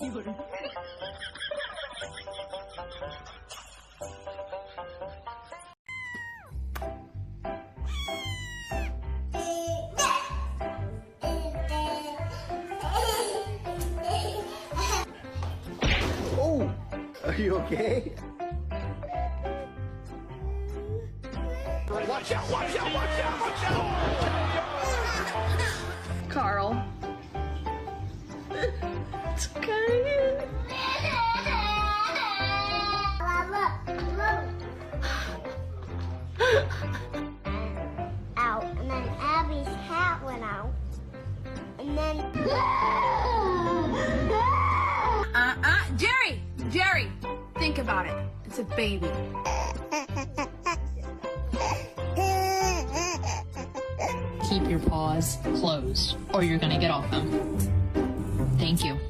Oh, are you okay? Watch out, watch out, watch out, watch out! Carl. It's okay. Out, and then Abby's hat went out, and then Jerry, think about it. It's a baby. Keep your paws closed, or you're gonna get off them. Thank you.